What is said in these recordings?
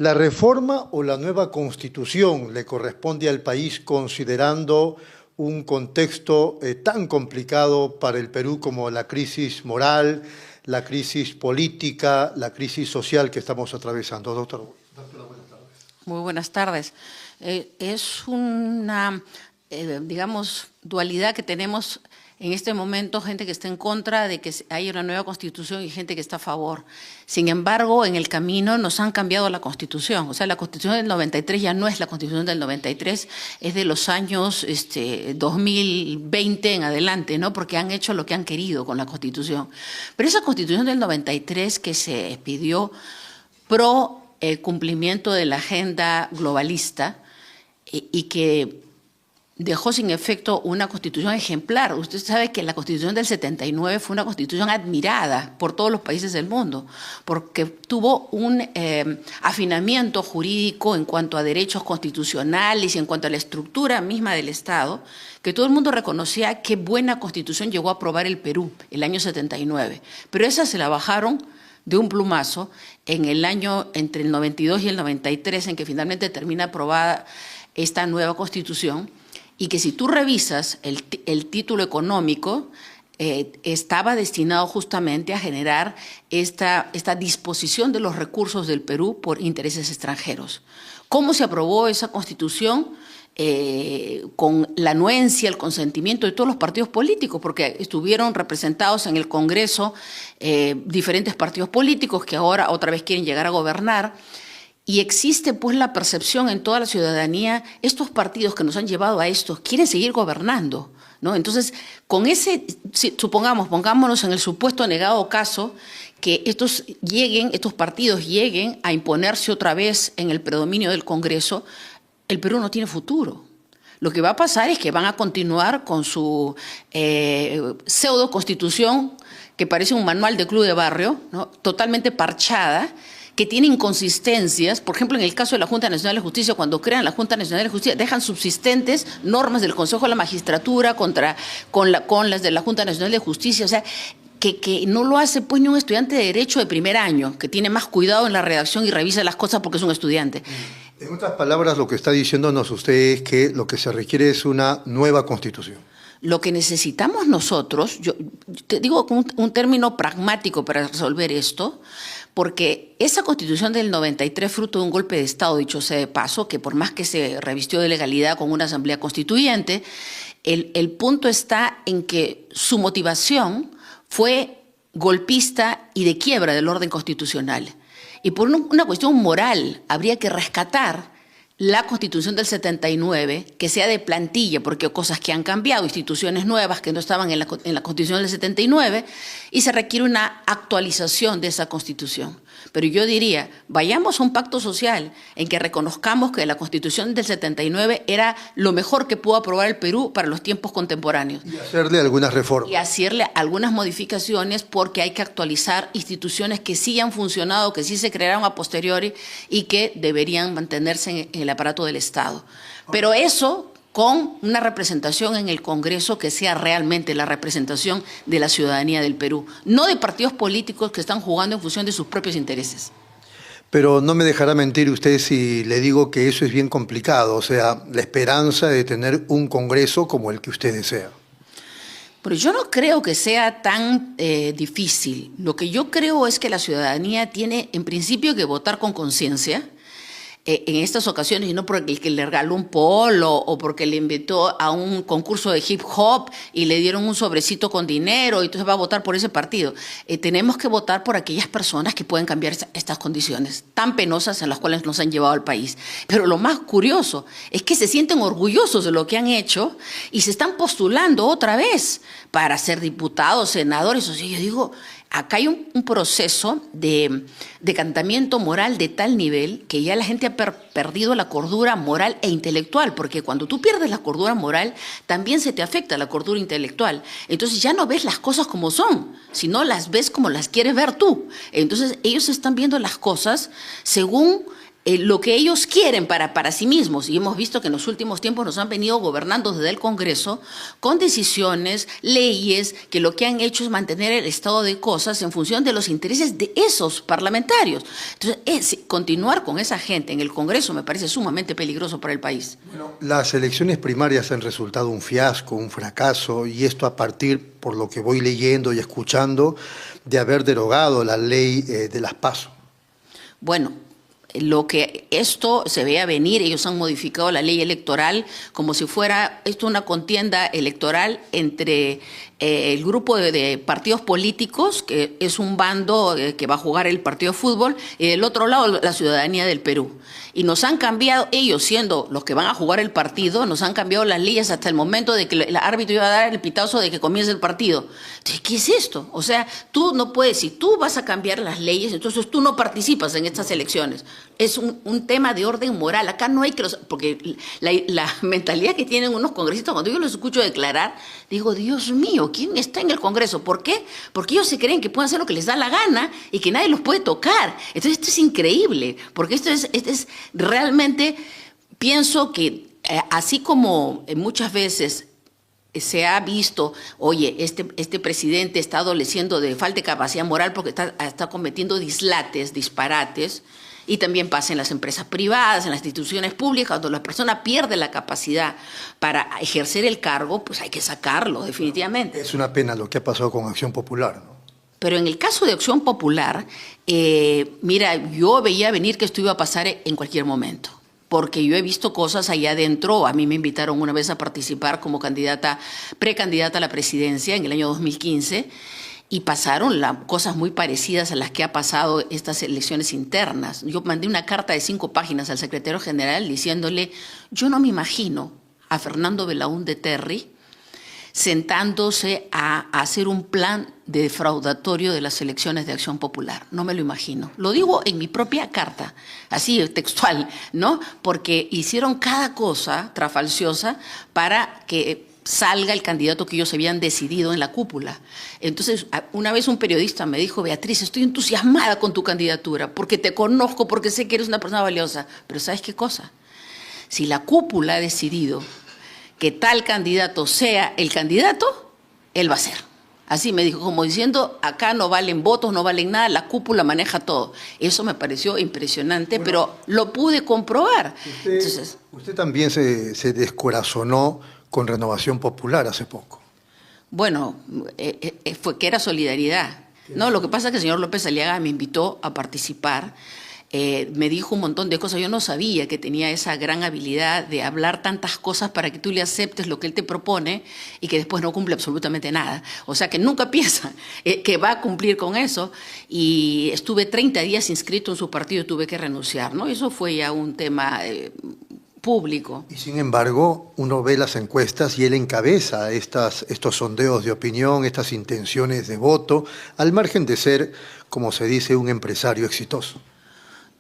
¿La reforma o la nueva constitución le corresponde al país considerando un contexto tan complicado para el Perú como la crisis moral, la crisis política, la crisis social que estamos atravesando? Doctora, buenas tardes. Muy buenas tardes. Es una, digamos, dualidad que tenemos en este momento, gente que está en contra de que haya una nueva constitución y gente que está a favor. Sin embargo, en el camino nos han cambiado la constitución. O sea, la constitución del 93 ya no es la constitución del 93, es de los años 2020 en adelante, ¿no? Porque han hecho lo que han querido con la constitución. Pero esa constitución del 93 que se pidió pro cumplimiento de la agenda globalista y que dejó sin efecto una constitución ejemplar. Usted sabe que la constitución del 79 fue una constitución admirada por todos los países del mundo, porque tuvo un afinamiento jurídico en cuanto a derechos constitucionales y en cuanto a la estructura misma del Estado, que todo el mundo reconocía qué buena constitución llegó a aprobar el Perú el año 79. Pero esa se la bajaron de un plumazo en el año entre el 92 y el 93, en que finalmente termina aprobada esta nueva constitución, y que si tú revisas el título económico, estaba destinado justamente a generar esta disposición de los recursos del Perú por intereses extranjeros. ¿Cómo se aprobó esa constitución? Con la anuencia, el consentimiento de todos los partidos políticos, porque estuvieron representados en el Congreso diferentes partidos políticos que ahora otra vez quieren llegar a gobernar. Y existe pues la percepción en toda la ciudadanía, estos partidos que nos han llevado a esto quieren seguir gobernando, ¿no? Entonces, con ese, pongámonos en el supuesto negado caso que estos partidos lleguen a imponerse otra vez en el predominio del Congreso, el Perú no tiene futuro. Lo que va a pasar es que van a continuar con su pseudo constitución, que parece un manual de club de barrio, ¿no? Totalmente parchada, que tiene inconsistencias. Por ejemplo, en el caso de la Junta Nacional de Justicia, cuando crean la Junta Nacional de Justicia, dejan subsistentes normas del Consejo de la Magistratura con las de la Junta Nacional de Justicia. O sea, que no lo hace pues ni un estudiante de Derecho de primer año, que tiene más cuidado en la redacción y revisa las cosas porque es un estudiante. En otras palabras, lo que está diciéndonos usted es que lo que se requiere es una nueva constitución. Lo que necesitamos nosotros, yo te digo un término pragmático para resolver esto, porque esa constitución del 93, fruto de un golpe de Estado, dicho sea de paso, que por más que se revistió de legalidad con una asamblea constituyente, el punto está en que su motivación fue golpista y de quiebra del orden constitucional. Y por una cuestión moral habría que rescatar la Constitución del 79, que sea de plantilla, porque hay cosas que han cambiado, instituciones nuevas que no estaban en la Constitución del 79, y se requiere una actualización de esa Constitución. Pero yo diría, vayamos a un pacto social en que reconozcamos que la Constitución del 79 era lo mejor que pudo aprobar el Perú para los tiempos contemporáneos. Y hacerle algunas reformas. Y hacerle algunas modificaciones, porque hay que actualizar instituciones que sí han funcionado, que sí se crearon a posteriori y que deberían mantenerse en el aparato del Estado. Pero eso con una representación en el Congreso que sea realmente la representación de la ciudadanía del Perú, no de partidos políticos que están jugando en función de sus propios intereses. Pero no me dejará mentir usted si le digo que eso es bien complicado, o sea, la esperanza de tener un Congreso como el que usted desea. Pero yo no creo que sea tan difícil. Lo que yo creo es que la ciudadanía tiene en principio que votar con conciencia, en estas ocasiones, y no porque el que le regaló un polo o porque le invitó a un concurso de hip hop y le dieron un sobrecito con dinero y entonces va a votar por ese partido. Tenemos que votar por aquellas personas que pueden cambiar estas condiciones tan penosas en las cuales nos han llevado al país. Pero lo más curioso es que se sienten orgullosos de lo que han hecho y se están postulando otra vez para ser diputados, senadores. O sea, yo digo, acá hay un proceso de decantamiento moral de tal nivel que ya la gente ha perdido la cordura moral e intelectual, porque cuando tú pierdes la cordura moral, también se te afecta la cordura intelectual. Entonces ya no ves las cosas como son, sino las ves como las quieres ver tú. Entonces ellos están viendo las cosas según lo que ellos quieren para sí mismos. Y hemos visto que en los últimos tiempos nos han venido gobernando desde el Congreso con decisiones, leyes, que lo que han hecho es mantener el estado de cosas en función de los intereses de esos parlamentarios. Entonces, continuar con esa gente en el Congreso me parece sumamente peligroso para el país. Bueno, las elecciones primarias han resultado un fiasco, un fracaso, y esto a partir, por lo que voy leyendo y escuchando, de haber derogado la ley de las PASO. Bueno, lo que esto se veía venir, ellos han modificado la ley electoral como si fuera esto una contienda electoral entre el grupo de partidos políticos, que es un bando que va a jugar el partido de fútbol, y del otro lado la ciudadanía del Perú. Y nos han cambiado, ellos siendo los que van a jugar el partido, nos han cambiado las leyes hasta el momento de que el árbitro iba a dar el pitazo de que comience el partido. Entonces, ¿qué es esto? O sea, tú no puedes, si tú vas a cambiar las leyes, entonces tú no participas en estas elecciones. Es un tema de orden moral. Acá no hay que porque la mentalidad que tienen unos congresistas, cuando yo los escucho declarar, digo, Dios mío, ¿quién está en el Congreso? ¿Por qué? Porque ellos se creen que pueden hacer lo que les da la gana y que nadie los puede tocar. Entonces esto es increíble, porque esto es realmente, pienso que así como muchas veces se ha visto, oye, este presidente está adoleciendo de falta de capacidad moral porque está cometiendo disparates, y también pasa en las empresas privadas, en las instituciones públicas, cuando la persona pierde la capacidad para ejercer el cargo, pues hay que sacarlo, definitivamente. Es una pena lo que ha pasado con Acción Popular, ¿no? Pero en el caso de Acción Popular, mira, yo veía venir que esto iba a pasar en cualquier momento, porque yo he visto cosas allá adentro. A mí me invitaron una vez a participar como precandidata a la presidencia en el año 2015, y pasaron cosas muy parecidas a las que ha pasado estas elecciones internas. Yo mandé una carta de 5 páginas al secretario general diciéndole, yo no me imagino a Fernando Belaúnde Terry sentándose a hacer un plan de defraudatorio de las elecciones de Acción Popular. No me lo imagino. Lo digo en mi propia carta, así textual, ¿no? Porque hicieron cada cosa trafalciosa para que salga el candidato que ellos habían decidido en la cúpula. Entonces, una vez un periodista me dijo, Beatriz, estoy entusiasmada con tu candidatura, porque te conozco, porque sé que eres una persona valiosa. Pero ¿sabes qué cosa? Si la cúpula ha decidido que tal candidato sea el candidato, él va a ser. Así me dijo, como diciendo, acá no valen votos, no valen nada, la cúpula maneja todo. Eso me pareció impresionante, bueno, pero lo pude comprobar. Usted también se descorazonó con Renovación Popular hace poco. Bueno, fue que era solidaridad. No, lo que pasa es que el señor López Aliaga me invitó a participar, me dijo un montón de cosas. Yo no sabía que tenía esa gran habilidad de hablar tantas cosas para que tú le aceptes lo que él te propone y que después no cumple absolutamente nada. O sea, que nunca piensa que va a cumplir con eso. Y estuve 30 días inscrito en su partido y tuve que renunciar, ¿no? Eso fue ya un tema público. Y sin embargo, uno ve las encuestas y él encabeza estos sondeos de opinión, estas intenciones de voto, al margen de ser, como se dice, un empresario exitoso.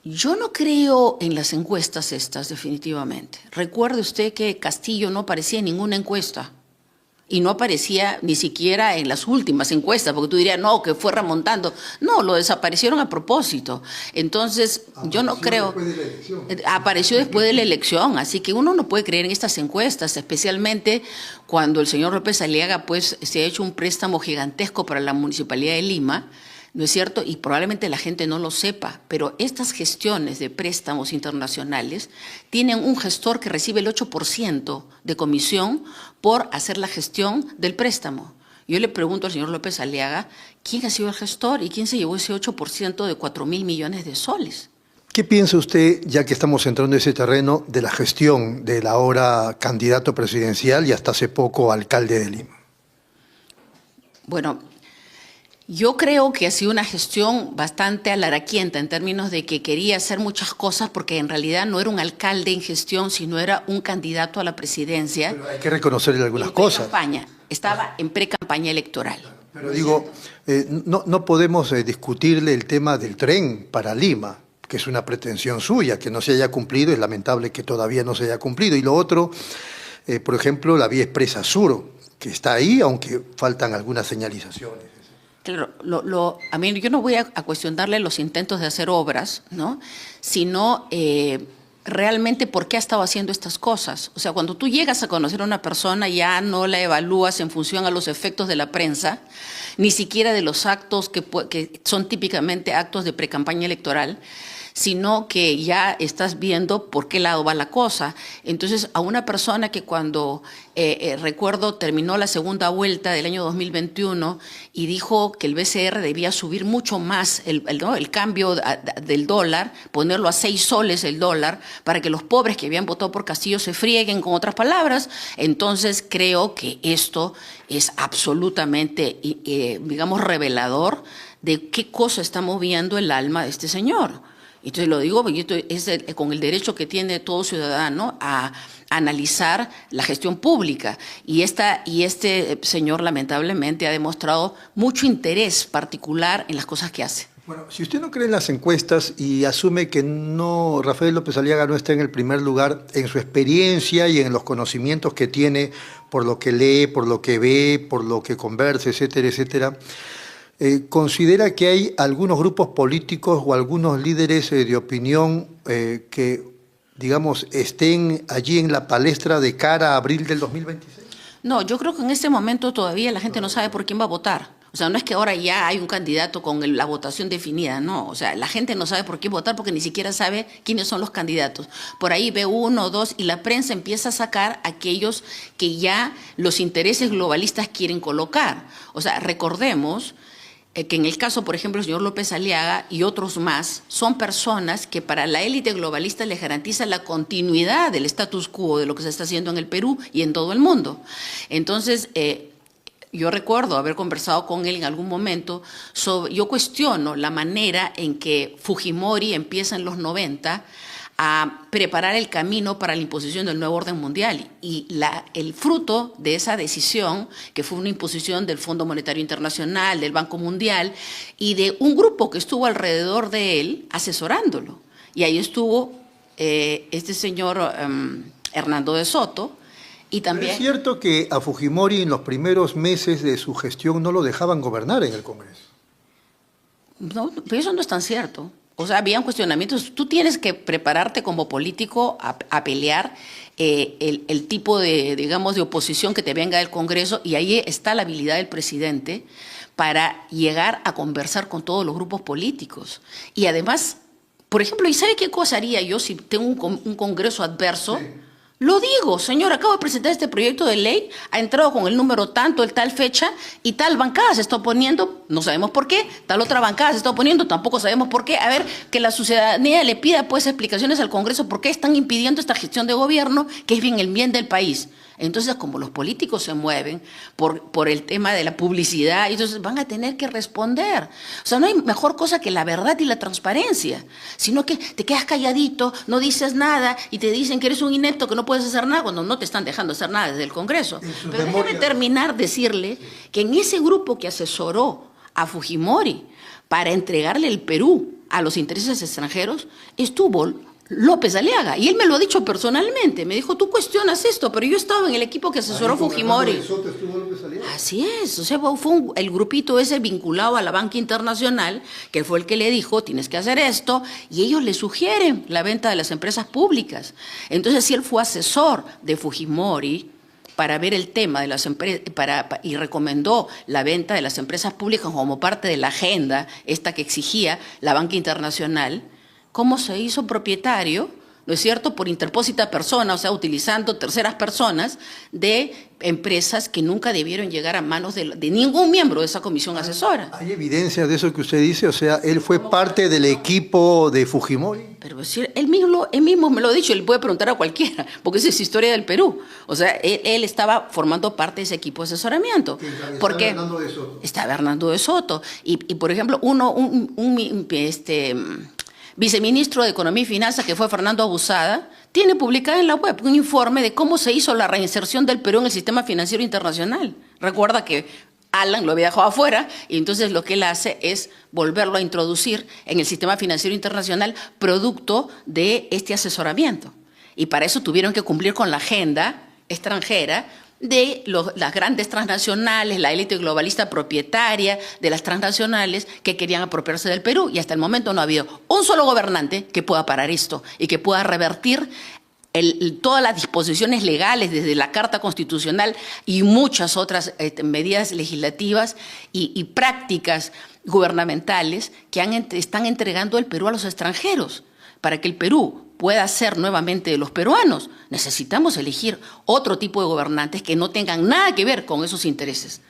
Yo no creo en las encuestas estas, definitivamente. Recuerde usted que Castillo no aparecía en ninguna encuesta. Y no aparecía ni siquiera en las últimas encuestas, porque tú dirías, no, que fue remontando. No, lo desaparecieron a propósito. Entonces, yo no creo... Apareció después de la elección, así que uno no puede creer en estas encuestas, especialmente cuando el señor López Aliaga pues, se ha hecho un préstamo gigantesco para la Municipalidad de Lima, ¿no es cierto? Y probablemente la gente no lo sepa, pero estas gestiones de préstamos internacionales tienen un gestor que recibe el 8% de comisión por hacer la gestión del préstamo. Yo le pregunto al señor López Aliaga, ¿quién ha sido el gestor y quién se llevó ese 8% de 4.000 millones de soles? ¿Qué piensa usted, ya que estamos entrando en ese terreno, de la gestión del ahora candidato presidencial y hasta hace poco alcalde de Lima? Bueno, yo creo que ha sido una gestión bastante alaraquienta en términos de que quería hacer muchas cosas porque en realidad no era un alcalde en gestión, sino era un candidato a la presidencia. Pero hay que reconocerle algunas cosas. Estaba en pre-campaña electoral. Pero digo, no podemos discutirle el tema del tren para Lima, que es una pretensión suya, que no se haya cumplido, es lamentable que todavía no se haya cumplido. Y lo otro, por ejemplo, la vía expresa sur, que está ahí, aunque faltan algunas señalizaciones. Claro, a mí yo no voy a cuestionarle los intentos de hacer obras, ¿no? Sino realmente por qué ha estado haciendo estas cosas. O sea, cuando tú llegas a conocer a una persona ya no la evalúas en función a los efectos de la prensa, ni siquiera de los actos que son típicamente actos de precampaña electoral, sino que ya estás viendo por qué lado va la cosa. Entonces, a una persona que cuando, recuerdo, terminó la segunda vuelta del año 2021 y dijo que el BCR debía subir mucho más el cambio del dólar, ponerlo a 6 soles el dólar, para que los pobres que habían votado por Castillo se frieguen, con otras palabras, entonces creo que esto es absolutamente, digamos, revelador de qué cosa está moviendo el alma de este señor. Entonces lo digo porque es con el derecho que tiene todo ciudadano a analizar la gestión pública. Y este señor lamentablemente ha demostrado mucho interés particular en las cosas que hace. Bueno, si usted no cree en las encuestas y asume que no, Rafael López Aliaga no está en el primer lugar en su experiencia y en los conocimientos que tiene por lo que lee, por lo que ve, por lo que conversa, etcétera, etcétera, ¿considera que hay algunos grupos políticos o algunos líderes de opinión que, digamos, estén allí en la palestra de cara a abril del 2026? No, yo creo que en este momento todavía la gente no sabe por quién va a votar. O sea, no es que ahora ya hay un candidato con la votación definida, no. O sea, la gente no sabe por qué votar porque ni siquiera sabe quiénes son los candidatos. Por ahí ve uno o dos y la prensa empieza a sacar aquellos que ya los intereses globalistas quieren colocar. O sea, recordemos que en el caso, por ejemplo, del señor López Aliaga y otros más, son personas que para la élite globalista les garantiza la continuidad del status quo de lo que se está haciendo en el Perú y en todo el mundo. Entonces, yo recuerdo haber conversado con él en algún momento yo cuestiono la manera en que Fujimori empieza en los 90 a preparar el camino para la imposición del nuevo orden mundial. Y el fruto de esa decisión, que fue una imposición del Fondo Monetario Internacional, del Banco Mundial, y de un grupo que estuvo alrededor de él asesorándolo. Y ahí estuvo este señor Hernando de Soto, y también... ¿Es cierto que a Fujimori en los primeros meses de su gestión no lo dejaban gobernar en el Congreso? No, pero eso no es tan cierto. O sea, habían cuestionamientos. Tú tienes que prepararte como político a pelear el tipo de, digamos, de oposición que te venga del Congreso, y ahí está la habilidad del presidente para llegar a conversar con todos los grupos políticos. Y además, por ejemplo, ¿y sabe qué cosa haría yo si tengo un Congreso adverso? Sí. Lo digo, señor, acabo de presentar este proyecto de ley, ha entrado con el número tanto, el tal fecha, y tal bancada se está oponiendo, no sabemos por qué, tal otra bancada se está oponiendo, tampoco sabemos por qué. A ver, que la ciudadanía le pida pues explicaciones al Congreso por qué están impidiendo esta gestión de gobierno, que es bien el bien del país. Entonces, como los políticos se mueven por el tema de la publicidad, entonces van a tener que responder. O sea, no hay mejor cosa que la verdad y la transparencia, sino que te quedas calladito, no dices nada y te dicen que eres un inepto, que no puedes hacer nada, cuando no te están dejando hacer nada desde el Congreso. Pero déjeme terminar decirle que en ese grupo que asesoró a Fujimori para entregarle el Perú a los intereses extranjeros, estuvo López Aliaga, y él me lo ha dicho personalmente, me dijo, tú cuestionas esto, pero yo estaba en el equipo que asesoró a Fujimori. Así es, o sea, fue el grupito ese vinculado a la banca internacional, que fue el que le dijo, tienes que hacer esto, y ellos le sugieren la venta de las empresas públicas. Entonces, si él fue asesor de Fujimori para ver el tema de las empresas, y recomendó la venta de las empresas públicas como parte de la agenda, esta que exigía la banca internacional, ¿cómo se hizo propietario, no es cierto?, por interpósita persona, o sea, utilizando terceras personas de empresas que nunca debieron llegar a manos de ningún miembro de esa comisión asesora. ¿Hay evidencia de eso que usted dice? O sea, ¿él fue parte del equipo de Fujimori? Pero él mismo me lo ha dicho, él puede preguntar a cualquiera, porque esa es historia del Perú. O sea, él estaba formando parte de ese equipo de asesoramiento. Porque Hernando de Soto. Estaba Hernando de Soto. Y por ejemplo, viceministro de Economía y Finanzas, que fue Fernando Abusada, tiene publicado en la web un informe de cómo se hizo la reinserción del Perú en el sistema financiero internacional. Recuerda que Alan lo había dejado afuera, y entonces lo que él hace es volverlo a introducir en el sistema financiero internacional producto de este asesoramiento. Y para eso tuvieron que cumplir con la agenda extranjera de las grandes transnacionales, la élite globalista propietaria de las transnacionales que querían apropiarse del Perú. Y hasta el momento no ha habido un solo gobernante que pueda parar esto y que pueda revertir todas las disposiciones legales desde la Carta Constitucional y muchas otras medidas legislativas y prácticas gubernamentales que están entregando el Perú a los extranjeros. Para que el Perú pueda ser nuevamente de los peruanos, necesitamos elegir otro tipo de gobernantes que no tengan nada que ver con esos intereses.